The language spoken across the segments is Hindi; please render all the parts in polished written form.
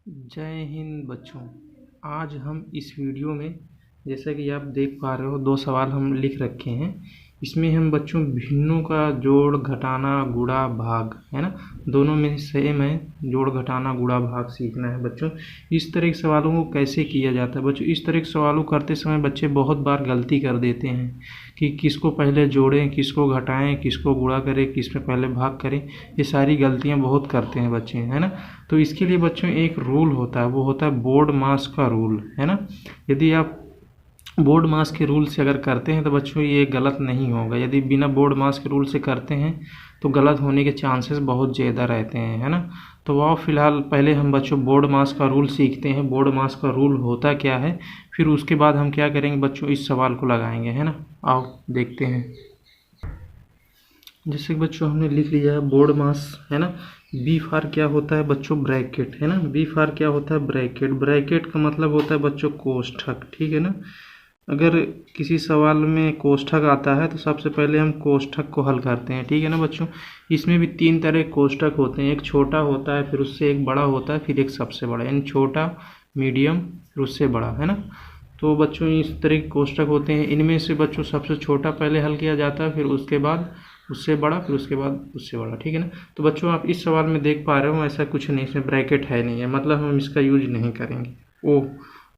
जय हिंद बच्चों। आज हम इस वीडियो में जैसा कि आप देख पा रहे हो दो सवाल हम लिख रखे हैं। इसमें हम बच्चों भिन्नों का जोड़ घटाना गुणा भाग है ना, दोनों में सेम है। जोड़ घटाना गुणा भाग सीखना है बच्चों। इस तरह के सवालों को कैसे किया जाता है बच्चों, इस तरह के सवालों करते समय बच्चे बहुत बार गलती कर देते हैं कि किसको पहले जोड़ें, किसको घटाएं, किसको गुणा करें, किस में पहले भाग करें। ये सारी गलतियां बहुत करते हैं बच्चे, है ना। तो इसके लिए बच्चों एक रूल होता है, वो होता है बोर्ड मास का रूल, है ना। यदि आप बोर्ड मास के रूल से अगर करते हैं तो बच्चों ये गलत नहीं होगा। यदि बिना बोर्ड मास के रूल से करते हैं तो गलत होने के चांसेस बहुत ज़्यादा रहते हैं, है ना। तो आओ फिलहाल पहले हम बच्चों बोर्ड मास का रूल सीखते हैं। बोर्ड मास का रूल होता क्या है, फिर उसके बाद हम क्या करेंगे बच्चों, इस सवाल को लगाएंगे, है ना। आओ देखते हैं। जैसे कि बच्चों हमने लिख लिया है बोर्ड मास, है ना। बी फार क्या होता है बच्चों, ब्रैकेट, है ना। बी फार क्या होता है, ब्रैकेट। ब्रैकेट का मतलब होता है बच्चों कोष्ठक, ठीक है ना। अगर किसी सवाल में कोष्ठक आता है तो सबसे पहले हम कोष्ठक को हल करते हैं, ठीक है ना बच्चों। इसमें भी तीन तरह के कोष्ठक होते हैं, एक छोटा होता है, फिर उससे एक बड़ा होता है, फिर एक सबसे बड़ा, यानी छोटा, मीडियम, फिर उससे बड़ा, है ना। तो बच्चों इस तरह के कोष्ठक होते हैं। इनमें से बच्चों सबसे छोटा पहले हल किया जाता है, फिर उसके बाद उससे बड़ा, फिर उसके बाद उससे बड़ा, ठीक है ना। तो बच्चों आप इस सवाल में देख पा रहे हो ऐसा कुछ नहीं, इसमें ब्रैकेट है नहीं है, मतलब हम इसका यूज नहीं करेंगे।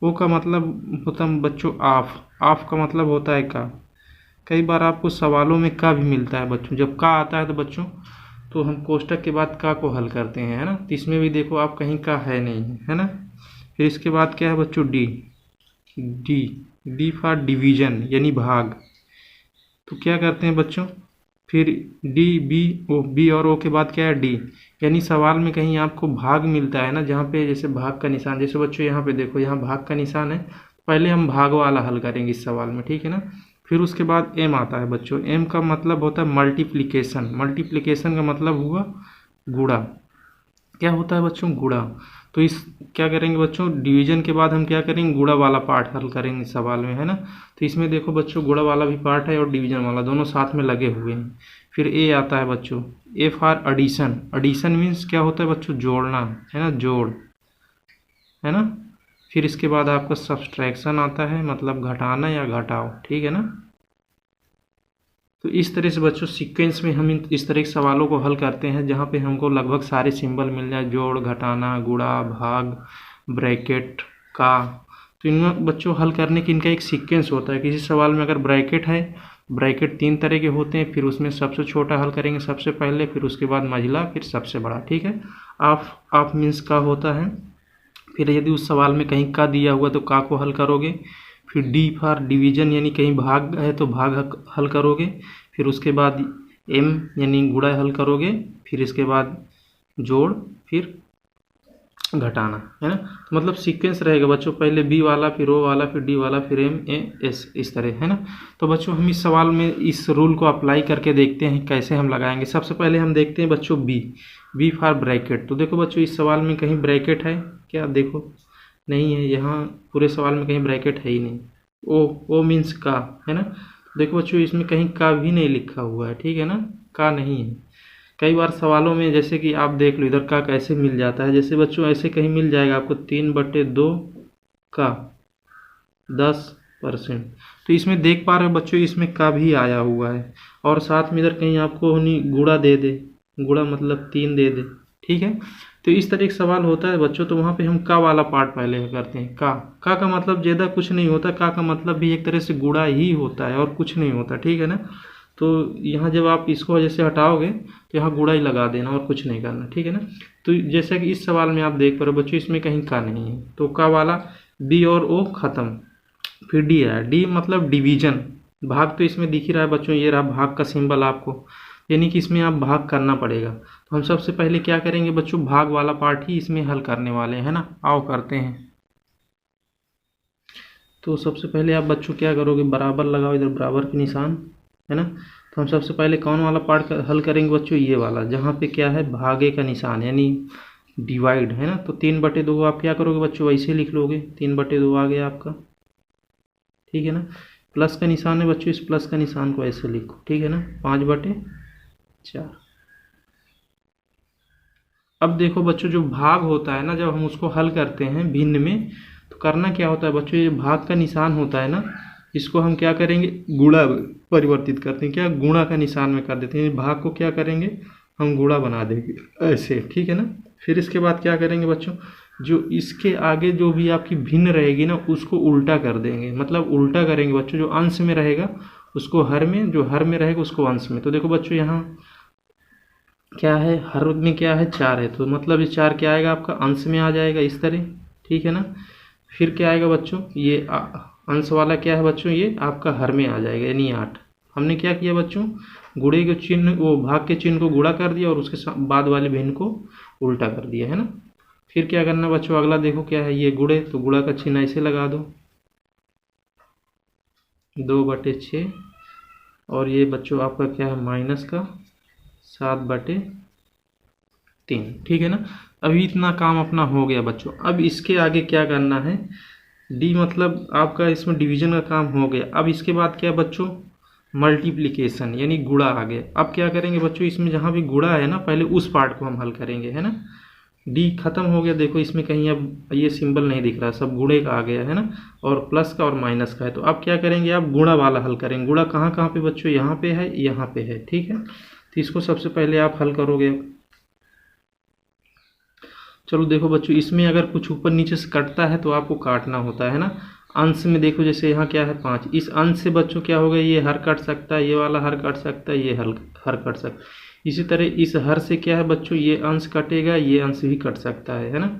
ओ का मतलब होता है बच्चों ऑफ। ऑफ का मतलब होता है का। कई बार आपको सवालों में का भी मिलता है बच्चों। जब का आता है तो बच्चों तो हम कोष्ठक के बाद का को हल करते हैं, है ना। तो इसमें भी देखो आप कहीं का है नहीं, है ना। फिर इसके बाद क्या है बच्चों, D. D D for division यानी भाग। तो क्या करते हैं बच्चों, फिर डी बी ओ, बी और ओ के बाद क्या है डी, यानी सवाल में कहीं आपको भाग मिलता है ना, जहाँ पे जैसे भाग का निशान, जैसे बच्चों यहाँ पे देखो यहाँ भाग का निशान है, पहले हम भाग वाला हल करेंगे इस सवाल में, ठीक है ना। फिर उसके बाद एम आता है बच्चों। एम का मतलब होता है मल्टीप्लिकेशन। मल्टीप्लिकेशन का मतलब हुआ गुणा। क्या होता है बच्चों, गुणा। तो इस क्या करेंगे बच्चों, डिवीजन के बाद हम क्या करेंगे, गुणा वाला पार्ट हल करेंगे सवाल में, है ना। तो इसमें देखो बच्चों गुणा वाला भी पार्ट है और डिवीजन वाला, दोनों साथ में लगे हुए हैं। फिर ए आता है बच्चों, A for addition. Addition means क्या होता है बच्चों, जोड़ना, है ना, जोड़, है ना। फिर इसके बाद आपका सब्सट्रैक्शन आता है, मतलब घटाना या घटाओ, ठीक है ना। तो इस तरह से बच्चों सीक्वेंस में हम इस तरह के सवालों को हल करते हैं जहाँ पे हमको लगभग सारे सिंबल मिल जाए, जोड़, घटाना, गुणा, भाग, ब्रैकेट, का। तो इनमें बच्चों हल करने की इनका एक सीक्वेंस होता है। किसी सवाल में अगर ब्रैकेट है, ब्रैकेट तीन तरह के होते हैं, फिर उसमें सबसे छोटा हल करेंगे सबसे पहले, फिर उसके बाद मझला, फिर सबसे बड़ा, ठीक है। ऑफ मीन्स का होता है। फिर यदि उस सवाल में कहीं का दिया हुआ तो का को हल करोगे। फिर डी फॉर डिवीजन यानी कहीं भाग है तो भाग हल करोगे। फिर उसके बाद एम यानी गुणा हल करोगे। फिर इसके बाद जोड़, फिर घटाना, है ना। तो मतलब सीक्वेंस रहेगा बच्चों, पहले बी वाला, फिर ओ वाला, फिर डी वाला, फिर एम ए एस, इस तरह, है ना। तो बच्चों हम इस सवाल में इस रूल को अप्लाई करके देखते हैं कैसे हम लगाएंगे। सबसे पहले हम देखते हैं बच्चों बी। B for bracket. तो देखो बच्चों इस सवाल में कहीं ब्रैकेट है क्या, देखो नहीं है, यहाँ पूरे सवाल में कहीं ब्रैकेट है ही नहीं। ओ मीन्स का, है ना। देखो बच्चों इसमें कहीं का भी नहीं लिखा हुआ है, ठीक है ना, का नहीं है। कई बार सवालों में जैसे कि आप देख लो इधर का कैसे मिल जाता है, जैसे बच्चों ऐसे कहीं मिल जाएगा आपको 3/2 का 10%। तो इसमें देख पा रहे हो बच्चों इसमें का भी आया हुआ है, और साथ में इधर कहीं आपको गुणा दे दे, गुणा मतलब 3 दे दे, ठीक है। तो इस तरह एक सवाल होता है बच्चों, तो वहाँ पे हम का वाला पार्ट पहले करते हैं। का मतलब ज़्यादा कुछ नहीं होता, का मतलब भी एक तरह से गुणा ही होता है और कुछ नहीं होता, ठीक है ना। तो यहाँ जब आप इसको जैसे हटाओगे तो यहाँ गुणा ही लगा देना और कुछ नहीं करना, ठीक है ना। तो जैसा कि इस सवाल में आप देख पा रहे हो बच्चों इसमें कहीं का नहीं है, तो का वाला बी और ओ खत्म। फिर डी है, डी मतलब डिवीजन। भाग तो इसमें दिख ही रहा है बच्चों, ये रहा भाग का सिंबल आपको, यानी कि इसमें आप भाग करना पड़ेगा। तो हम सबसे पहले क्या करेंगे बच्चों, भाग वाला पार्ट ही इसमें हल करने वाले हैं, है ना। आओ करते हैं। तो सबसे पहले आप बच्चों क्या करोगे, बराबर लगाओ, इधर बराबर के निशान, है ना। तो हम सबसे पहले कौन वाला पार्ट हल करेंगे बच्चों, ये वाला जहाँ पे क्या है भागे का निशान यानी डिवाइड, है ना। तो 3/2 आप क्या करोगे बच्चों, वैसे लिख लोगे, 3/2 आ गया आपका, ठीक है ना। प्लस का निशान है बच्चों, इस प्लस का निशान को ऐसे लिखो, ठीक है ना, 5/4। अब देखो बच्चों, जो भाग होता है ना, जब हम उसको हल करते हैं भिन्न में, तो करना क्या होता है बच्चों, ये भाग का निशान होता है ना, इसको हम क्या करेंगे, गुणा परिवर्तित करते हैं, क्या गुणा का निशान में कर देते हैं। भाग को क्या करेंगे, हम गुणा बना देंगे ऐसे, ठीक है ना। फिर इसके बाद क्या करेंगे बच्चों, जो इसके आगे जो भी आपकी भिन्न रहेगी ना, उसको उल्टा कर देंगे, मतलब उल्टा करेंगे बच्चों। जो अंश में रहेगा उसको हर में, जो हर में रहेगा उसको अंश में। तो देखो बच्चों, यहाँ क्या है, हर में क्या है, 4 है, तो मतलब ये 4 क्या आएगा आपका, अंश में आ जाएगा इस तरह, ठीक है ना। फिर क्या आएगा बच्चों, ये अंश वाला क्या है बच्चों, ये आपका हर में आ जाएगा, यानी 8। हमने क्या किया बच्चों, गुणे के चिन्ह, वो भाग के चिन्ह को गुणा कर दिया और उसके बाद वाले भिन्न को उल्टा कर दिया, है ना। फिर क्या करना बच्चों, अगला देखो क्या है, ये गुणे, तो गुणा का चिन्ह ऐसे लगा दो, 2/6, और ये बच्चों आपका क्या है, माइनस का 7/3, ठीक है ना। अभी इतना काम अपना हो गया बच्चों। अब इसके आगे क्या करना है, डी मतलब आपका इसमें डिवीजन का काम हो गया। अब इसके बाद क्या बच्चों, मल्टीप्लिकेशन यानी गुणा आ गया। अब क्या करेंगे बच्चों, इसमें जहाँ भी गुणा है ना, पहले उस पार्ट को हम हल करेंगे, है ना। डी खत्म हो गया, देखो इसमें कहीं अब ये सिंबल नहीं दिख रहा, सब गुणे का आ गया, है ना, और प्लस का और माइनस का है। तो अब क्या करेंगे, आप गुणा वाला हल करेंगे। गुणा कहाँ कहाँ पे बच्चों, यहाँ पे है, यहाँ पे है, ठीक है। तो इसको सबसे पहले आप हल करोगे। चलो देखो बच्चों, इसमें अगर कुछ ऊपर नीचे से कटता है तो आपको काटना होता है ना। अंश में देखो, जैसे यहाँ क्या है 5, इस अंश से बच्चों क्या होगा, ये हर कट सकता है, ये वाला हर कट सकता है, ये हर कट सकता है। इसी तरह इस हर से क्या है बच्चों, ये अंश कटेगा, ये अंश भी कट सकता है ना।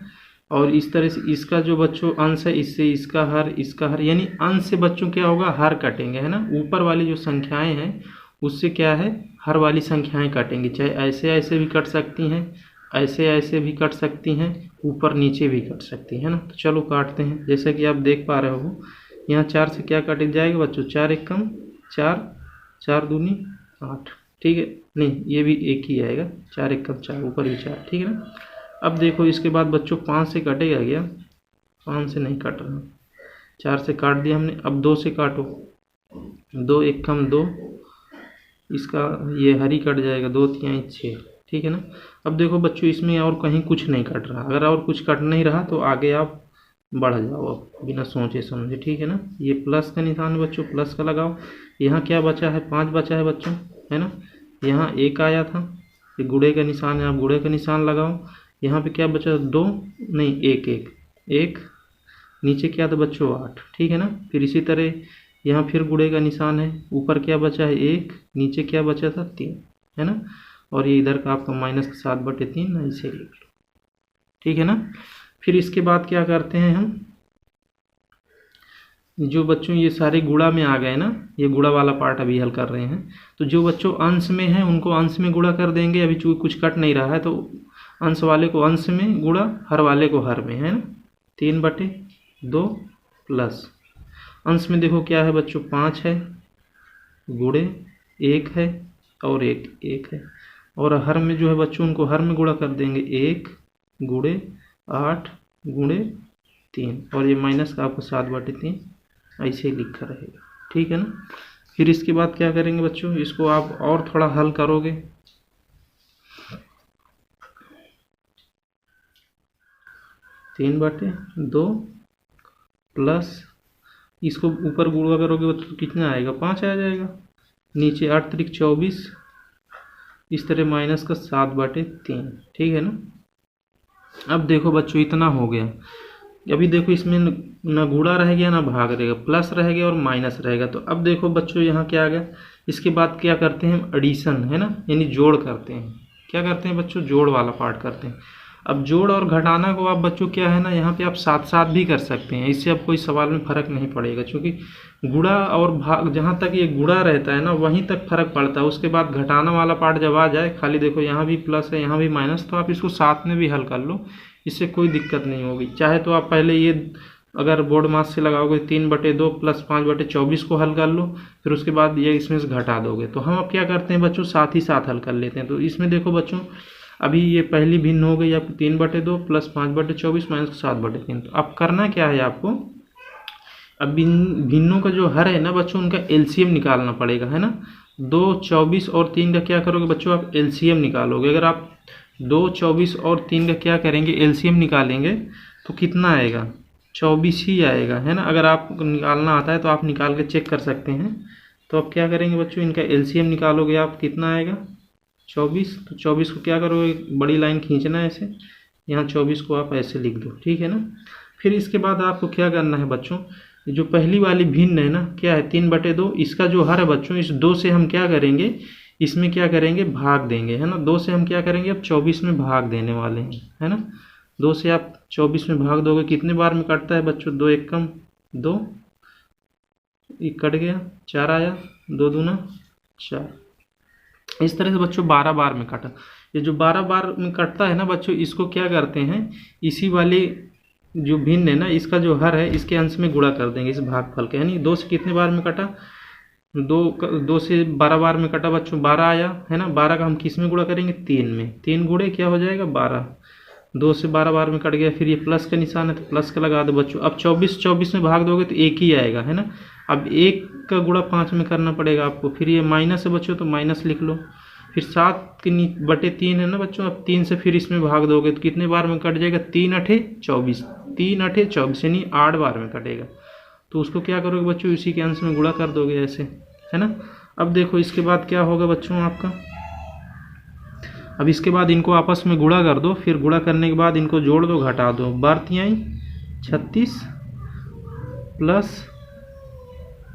और इस तरह से इसका जो बच्चों अंश है, इससे इसका हर, यानी अंश से बच्चों क्या होगा, हर कटेंगे, है ना। ऊपर वाली जो संख्याएं हैं उससे क्या है, हर वाली संख्याएं काटेंगे, चाहे ऐसे ऐसे भी कट सकती हैं, ऐसे ऐसे भी कट सकती हैं, ऊपर नीचे भी कट सकती हैं, है ना। तो चलो काटते हैं। जैसा कि आप देख पा रहे हो, यहाँ 4 से क्या कट जाएगा बच्चों, 4 1 कम 4, 4 दूनी 8, ठीक है। नहीं, ये भी एक ही आएगा, 4 1 कम 4, ऊपर भी 4, ठीक है ना। अब देखो इसके बाद बच्चों 5 से कटेगा क्या, 5 से नहीं कट रहा, 4 से काट दिया हमने। अब 2 से काटो, 2 1 कम 2, इसका ये हरी कट जाएगा, 2 3 6, ठीक है ना। अब देखो बच्चों, इसमें और कहीं कुछ नहीं कट रहा। अगर और कुछ कट नहीं रहा तो आगे आप बढ़ जाओ अब बिना सोचे समझे, ठीक है ना। ये प्लस का निशान है बच्चों, प्लस का लगाओ। यहाँ क्या बचा है, 5 बचा है बच्चों, है ना। यहाँ 1 आया था, ये गुणे का निशान है, आप गुणे का निशान लगाओ। यहाँ पे क्या बचा, 2 नहीं 1 नीचे क्या था बच्चों, 8, ठीक है ना। फिर इसी तरह यहाँ फिर गुणे का निशान है, ऊपर क्या बचा है 1, नीचे क्या बचा था 3, है ना। और ये इधर का आपका माइनस 7/3 ऐसे लिख लो, ठीक है ना। फिर इसके बाद क्या करते हैं हम, जो बच्चों ये सारे गुणा में आ गए ना, ये गुणा वाला पार्ट अभी हल कर रहे हैं। तो जो बच्चों अंश में है उनको अंश में गुणा कर देंगे। अभी चूँकि कुछ कट नहीं रहा है तो अंश वाले को अंश में गुणा, हर वाले को हर में, है ना। 3/2 प्लस अंश में देखो क्या है बच्चों, 5 है, गुणे 1 है और 1 है। और हर में जो है बच्चों, उनको हर में गुणा कर देंगे, 1 गुणे 8 गुणे 3, और ये माइनस का आपको 7/3 ऐसे ही लिखा रहेगा, ठीक है ना। फिर इसके बाद क्या करेंगे बच्चों, इसको आप और थोड़ा हल करोगे। तीन बटे दो प्लस इसको ऊपर गुणा करोगे तो कितना आएगा, 5 आ जाएगा। नीचे 8 त्रिक 24, इस तरह माइनस का 7/3, ठीक है ना। अब देखो बच्चों, इतना हो गया। अभी देखो इसमें ना गुणा रह गया ना भाग रहेगा, प्लस रह गया और माइनस रहेगा। तो अब देखो बच्चों, यहाँ क्या आ गया। इसके बाद क्या करते हैं हम, एडिशन, है ना, यानी जोड़ करते हैं। क्या करते हैं बच्चों, जोड़ वाला पार्ट करते हैं। अब जोड़ और घटाना को आप बच्चों क्या है ना, यहाँ पे आप साथ साथ भी कर सकते हैं, इससे अब कोई सवाल में फ़र्क नहीं पड़ेगा। क्योंकि गुणा और भाग, जहाँ तक ये गुणा रहता है ना वहीं तक फ़र्क पड़ता है। उसके बाद घटाना वाला पार्ट जब आ जाए, खाली देखो यहाँ भी प्लस है यहाँ भी माइनस, तो आप इसको साथ में भी हल कर लो, इससे कोई दिक्कत नहीं होगी। चाहे तो आप पहले ये अगर बोर्ड मास से लगाओगे 3/2 प्लस 5/24 को हल कर लो, फिर उसके बाद ये इसमें से घटा दोगे। तो हम अब क्या करते हैं बच्चों, साथ ही साथ हल कर लेते हैं। तो इसमें देखो बच्चों, अभी ये पहली भिन्न हो गई आपकी 3/2 प्लस 5/24 माइनस 7/3। तो अब करना क्या है आपको, अब भिन्नों का जो हर है ना बच्चों, उनका एलसीएम निकालना पड़ेगा, है ना। 2, 24 और 3 का क्या करोगे बच्चों, आप एलसीएम निकालोगे। अगर आप 2, 24 और 3 का क्या करेंगे, एलसीएम निकालेंगे तो कितना आएगा, 24 ही आएगा, है ना। अगर आपको निकालना आता है तो आप निकाल के चेक कर सकते हैं। तो अब क्या करेंगे बच्चों, इनका एलसीएम निकालोगे आप, कितना आएगा 24। तो 24 को क्या करोगे, बड़ी लाइन खींचना है ऐसे, यहाँ 24 को आप ऐसे लिख दो, ठीक है ना। फिर इसके बाद आपको क्या करना है बच्चों, जो पहली वाली भिन्न है ना, क्या है 3/2, इसका जो हर है बच्चों, इस 2 से हम क्या करेंगे, इसमें क्या करेंगे, भाग देंगे, है ना। 2 से हम क्या करेंगे, अब 24 में भाग देने वाले हैं, है ना। 2 से आप 24 में भाग दोगे, कितने बार में कटता है बच्चों, 2 एकम 2, एक कट गया, 4 आया, 2 दूना 4। इस तरह से बच्चों 12 बार में कटा। ये जो 12 बार में कटता है ना बच्चों, इसको क्या करते हैं, इसी वाले जो भिन्न है ना, इसका जो हर है इसके अंश में गुणा कर देंगे इस भागफल के, यानी 2 से कितने बार में कटा, 2 से 12 बार में कटा बच्चों, 12 आया, है ना। 12 का हम किस में गुणा करेंगे, 3 में, 3 गुणे क्या हो जाएगा 12, 2 से 12 बार में कट गया। फिर ये प्लस का निशान है तो प्लस का लगा दो बच्चों। अब 24 में भाग दोगे तो 1 ही आएगा, है ना। अब 1 का गुणा 5 में करना पड़ेगा आपको। फिर ये माइनस है बच्चों तो माइनस लिख लो। फिर 7/3 है ना बच्चों, अब 3 से फिर इसमें भाग दोगे तो कितने बार में कट जाएगा, 3 8 24, 3 8 24 यानी 8 बार में कटेगा। तो उसको क्या करोगे बच्चों, इसी के अंश में गुणा कर दोगे ऐसे, है ना। अब देखो इसके बाद क्या होगा बच्चों आपका, अब इसके बाद इनको आपस में गुणा कर दो। फिर गुणा करने के बाद इनको जोड़ दो, घटा दो। 12×3 36 प्लस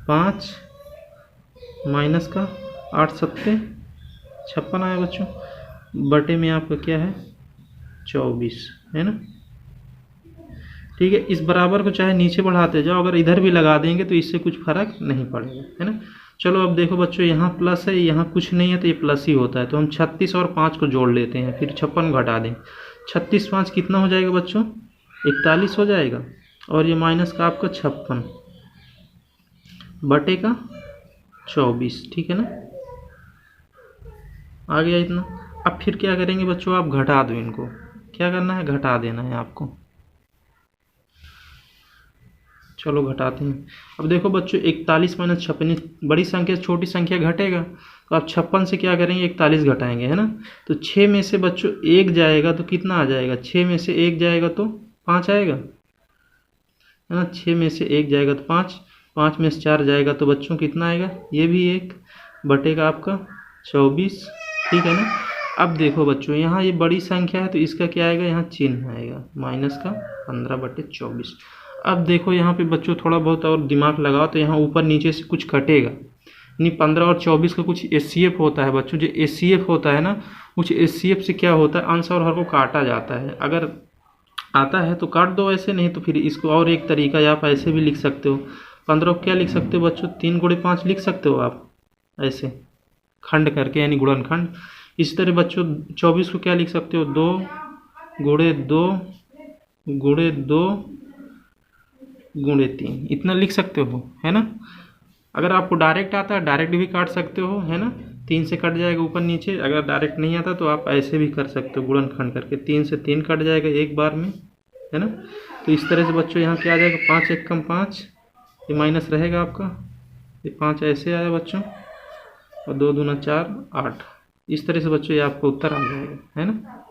5 माइनस का 8 7 56 आया बच्चों, बटे में आपका क्या है 24, है ना। ठीक है, इस बराबर को चाहे नीचे बढ़ाते जाओ, अगर इधर भी लगा देंगे तो इससे कुछ फर्क नहीं पड़ेगा, है ना। चलो अब देखो बच्चों, यहाँ प्लस है, यहाँ कुछ नहीं है तो ये प्लस ही होता है। तो हम 36 और 5 को जोड़ लेते हैं, फिर 56 घटा दें। 36 5 कितना हो जाएगा बच्चों, 41 हो जाएगा। और ये माइनस का आपका 56 बटे का 24, ठीक है ना, आ गया इतना। अब फिर क्या करेंगे बच्चों, आप घटा दो इनको, क्या करना है, घटा देना है आपको। चलो घटाते हैं। अब देखो बच्चों, 41 माइनस 56, बड़ी संख्या छोटी संख्या घटेगा, तो आप 56 से क्या करेंगे, 41 घटाएंगे, है ना। तो 6 में से बच्चों 1 जाएगा तो कितना आ जाएगा, 6 में से 1 जाएगा तो 5 आएगा, है ना। 6 में से 1 जाएगा तो 5, 5 में से 4 जाएगा तो बच्चों कितना आएगा, ये भी 1 बटेगा आपका 24, ठीक है ना। अब देखो बच्चों, यहाँ ये बड़ी संख्या है तो इसका क्या आएगा, यहाँ चिन्ह आएगा माइनस का 15/24। अब देखो यहाँ पे बच्चों थोड़ा बहुत और दिमाग लगाओ तो यहाँ ऊपर नीचे से कुछ कटेगा, यानी 15 और 24 का कुछ एचसीएफ होता है बच्चों। जो एचसीएफ होता है ना, कुछ एचसीएफ से क्या होता है, अंश और हर को काटा जाता है। अगर आता है तो काट दो ऐसे, नहीं तो फिर इसको और एक तरीका आप ऐसे भी लिख सकते हो। 15 को क्या लिख सकते हो बच्चों, 3 × 5 लिख सकते हो आप ऐसे खंड करके, यानी गुणनखंड। इसी तरह बच्चों 24 को क्या लिख सकते हो, 2 × 2 × 2 × 3, इतना लिख सकते हो, है ना। अगर आपको डायरेक्ट आता है डायरेक्ट भी काट सकते हो, है ना, 3 से कट जाएगा ऊपर नीचे। अगर डायरेक्ट नहीं आता तो आप ऐसे भी कर सकते हो गुणनखंड करके, 3 से 3 कट जाएगा एक बार में, है ना। तो इस तरह से बच्चों यहाँ क्या आ जाएगा, 5 एकम 5, ये माइनस रहेगा आपका, ये 5 ऐसे आया बच्चों, और 2 दूना 4 8। इस तरह से बच्चों ये आपको उत्तर आ जाएगा, है ना।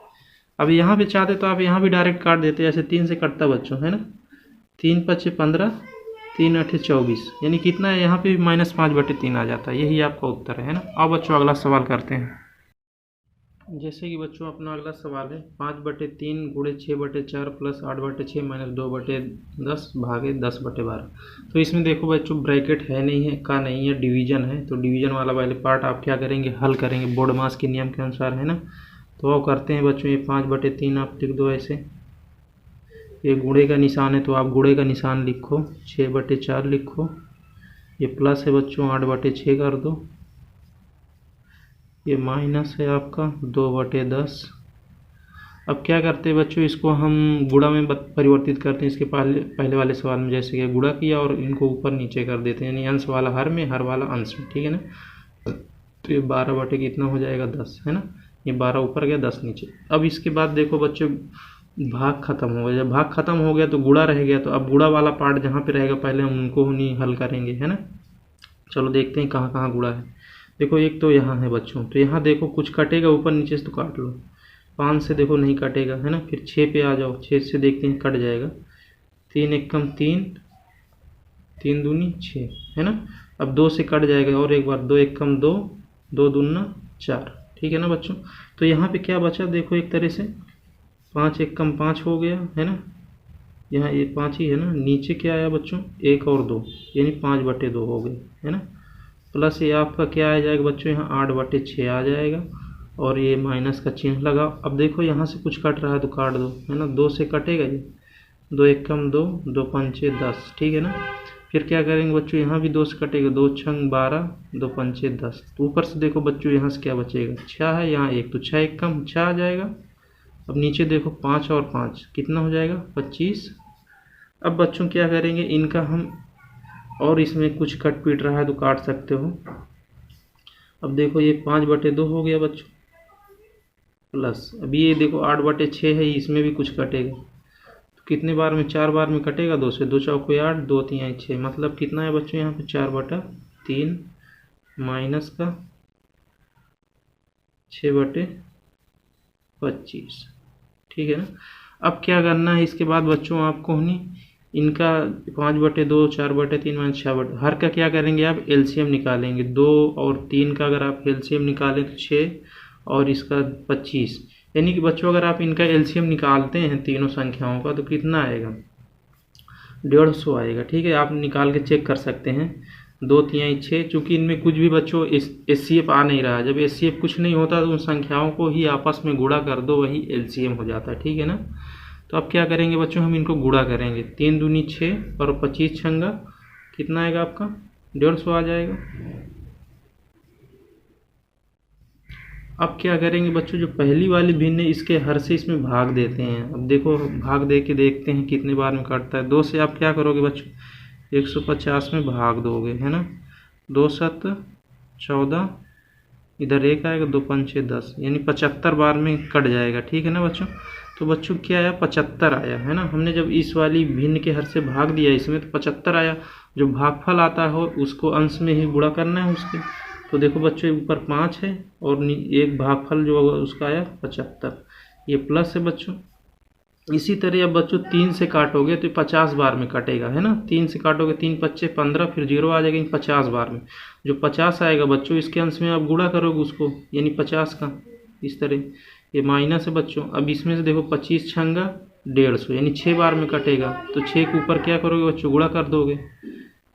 अब यहाँ पे चाहते तो आप यहाँ भी डायरेक्ट काट देते, ऐसे 3 से कटता बच्चों, है ना। 3 × 5 = 15, 3 × 8 = 24, यानी कितना है, यहाँ पे भी -5/3 आ जाता है। यही आपका उत्तर है ना। अब बच्चों अगला सवाल करते हैं। जैसे कि बच्चों अपना अगला सवाल है, 5/3 × 6/4 + 8/6 - 2/10 भागे 10/12। तो इसमें देखो बच्चों ब्रैकेट है नहीं है, का नहीं है, डिवीजन है। तो डिवीजन वाला वाले पार्ट आप क्या करेंगे, हल करेंगे बोर्ड मास के नियम के अनुसार, है ना। तो वो करते हैं बच्चों, ये 5/3 आप लिख दो ऐसे, ये गुणे का निशान है तो आप गुणे का निशान लिखो, 6/4 लिखो, ये प्लस है बच्चों 8/6 कर दो, ये माइनस है आपका 2/10। अब क्या करते हैं बच्चों, इसको हम गुणा में परिवर्तित करते हैं। इसके पहले वाले सवाल में जैसे कि गुणा किया और इनको ऊपर नीचे कर देते हैं, यानी अंश वाला हर में, हर वाला अंश में, ठीक है ना। तो ये 12 कितना हो जाएगा 10, है ना। ये 12 ऊपर गया 10 नीचे। अब इसके बाद देखो बच्चों भाग खत्म हो गया। जब भाग खत्म हो गया तो गुणा रह गया, तो अब गुणा वाला पार्ट जहाँ पे रहेगा पहले हम उनको नहीं हल करेंगे, है ना। चलो देखते हैं कहाँ कहाँ गुणा है। देखो एक तो यहाँ है बच्चों, तो यहाँ देखो कुछ कटेगा ऊपर नीचे से तो काट लो। 5 से देखो नहीं कटेगा, है ना। फिर 6 पे आ जाओ, 6 से देखते हैं कट जाएगा। 3 एकम 3, 3 दूनी 6, है ना। अब 2 से कट जाएगा और एक बार, 2 एकम 2, 2 दूना 4, ठीक है ना बच्चों। तो यहाँ पे क्या बचा देखो, एक तरह से 5 एकम 5 हो गया, है ना। यहाँ ये 5 ही है ना। नीचे क्या आया बच्चों, 1 और 2, यानी 5/2 हो गए, है ना। प्लस ये आपका क्या आ जाएगा बच्चों, यहाँ 8/6 आ जाएगा और ये माइनस का चिन्ह लगा। अब देखो यहाँ से कुछ कट रहा है तो काट दो, है ना। 2 से कटेगा ये, 2 एकम 2, 2 पंचे 10, ठीक है ना। फिर क्या करेंगे बच्चों, यहाँ भी 2 से कटेगा, 2 छंग 12, 2 पंचे 10। तो ऊपर से देखो बच्चों यहाँ से क्या बचेगा, 6 है, यहाँ 1, तो 6 एकम 6 आ जाएगा। अब नीचे देखो 5 और 5 कितना हो जाएगा, 25। अब बच्चों क्या करेंगे, इनका हम, और इसमें कुछ कट पीट रहा है तो काट सकते हो। अब देखो ये 5/2 हो गया बच्चों, प्लस अभी ये देखो 8/6 है, इसमें भी कुछ कटेगा। तो कितने बार में, 4 बार में कटेगा। 2 से 2 चौके 8, 2 3 6, मतलब कितना है बच्चों यहाँ पे 4/3 माइनस का 6/25, ठीक है ना। अब क्या करना है इसके बाद बच्चों आपको, नहीं इनका 5/2, 4/3 माइनस 6/, हर का क्या करेंगे आप, एलसीएम निकालेंगे। 2 और 3 का अगर आप एलसीएम निकालें तो 6 और इसका 25, यानी कि बच्चों अगर आप इनका एलसीएम निकालते हैं तीनों संख्याओं का तो कितना आएगा, 150 आएगा, ठीक है। आप निकाल के चेक कर सकते हैं। 2 3 6, चूँकि इनमें कुछ भी बच्चों एचसीएफ आ नहीं रहा है। जब एचसीएफ कुछ नहीं होता तो उन संख्याओं को ही आपस में गुणा कर दो, वही एलसीएम हो जाता है, ठीक है ना। तो अब क्या करेंगे बच्चों, हम इनको गुणा करेंगे। 3 दूनी 6 और 25 छंगा कितना आएगा आपका, 150 आ जाएगा। अब क्या करेंगे बच्चों, जो पहली वाली भिन्न है इसके हर से इसमें भाग देते हैं। अब देखो भाग दे के देखते हैं कितने बार में कटता है। 2 से आप क्या करोगे बच्चों, 150 में भाग दोगे, है ना। 2 7 14, इधर 1 आएगा, 2 पंचे 10, यानी 75 बार में कट जाएगा, ठीक है ना बच्चों। तो बच्चों क्या आया, 75 आया, है ना। हमने जब इस वाली भिन्न के हर से भाग दिया इसमें तो 75 आया। जो भागफल आता है उसको अंश में ही गुणा करना है उसके। तो देखो बच्चों ऊपर 5 है और एक भागफल जो होगा उसका आया 75, ये प्लस है बच्चों। इसी तरह अब बच्चों 3 से काटोगे तो 50 बार में कटेगा, है ना। 3 से काटोगे, 3 5 15, फिर 0 आ जाएगा 50 बार में। जो 50 आएगा बच्चों इसके अंश में आप गुणा करोगे उसको, यानी 50 का, इस तरह ये माइनस है बच्चों। अब इसमें से देखो 25 छंगा 150, यानी 6 बार में कटेगा। तो 6 के ऊपर क्या करोगे बच्चों, गुणा कर दोगे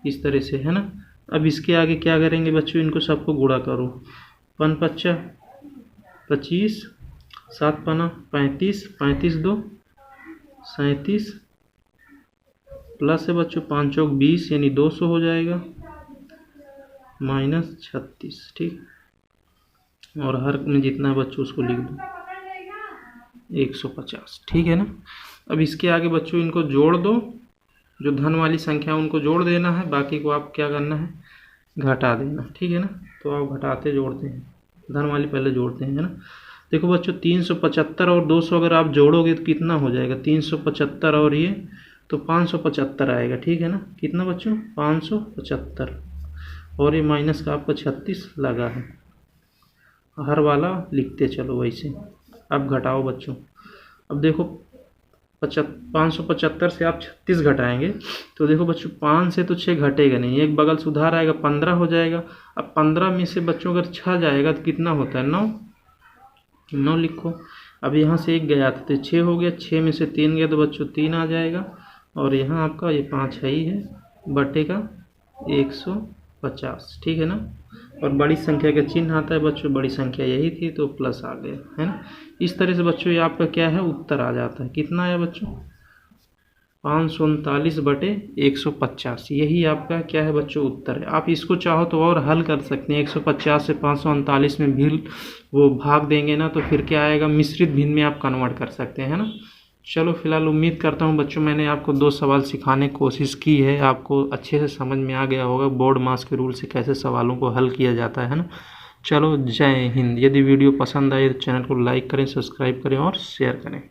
इस तरह से, है ना। अब इसके आगे क्या करेंगे बच्चों, इनको सबको गुणा करो। 5 5 25, 7 5 35, 35 2 37, प्लस है बच्चों 5 चौक 20, यानी 200 हो जाएगा, माइनस 36, ठीक। और हर में जितना है बच्चों उसको लिख दो, 150, ठीक है ना। अब इसके आगे बच्चों इनको जोड़ दो, जो धन वाली संख्या उनको जोड़ देना है, बाकी को आप क्या करना है, घटा देना, ठीक है ना। तो आप घटाते जोड़ते हैं, धन वाली पहले जोड़ते हैं, है ना। देखो बच्चों 375 और 200 अगर आप जोड़ोगे तो कितना हो जाएगा, 375 और ये तो 575 आएगा, ठीक है ना। कितना बच्चों, 575, और ये माइनस का आपका 36 लगा है। हर वाला लिखते चलो वैसे। अब घटाओ बच्चों। अब देखो 575 से आप 36 घटाएंगे तो देखो बच्चों 5 से तो 6 घटेगा नहीं, एक बगल सुधार आएगा, 15 हो जाएगा। अब 15 में से बच्चों अगर 6 जाएगा तो कितना होता है, 9 लिखो। अब यहाँ से 1 गया था तो 6 हो गया, 6 में से 3 गया तो बच्चों 3 आ जाएगा। और यहाँ आपका ये 5 है ही है, बटेगा 150, ठीक है ना। और बड़ी संख्या का चिन्ह आता है बच्चों, बड़ी संख्या यही थी तो प्लस आ गया, है ना। इस तरह से बच्चों ये आपका क्या है, उत्तर आ जाता है। कितना आया बच्चों, 539/150, यही आपका क्या है बच्चों, उत्तर है। आप इसको चाहो तो और हल कर सकते हैं। 150 से 539 में भी वो भाग देंगे ना तो फिर क्या आएगा, मिश्रित भिन्न में आप कन्वर्ट कर सकते हैं, है ना। चलो फिलहाल उम्मीद करता हूँ बच्चों मैंने आपको 2 सवाल सिखाने की कोशिश की है, आपको अच्छे से समझ में आ गया होगा बोर्ड मास के रूल से कैसे सवालों को हल किया जाता है ना। चलो जय हिंद। यदि वीडियो पसंद आए तो चैनल को लाइक करें, सब्सक्राइब करें और शेयर करें।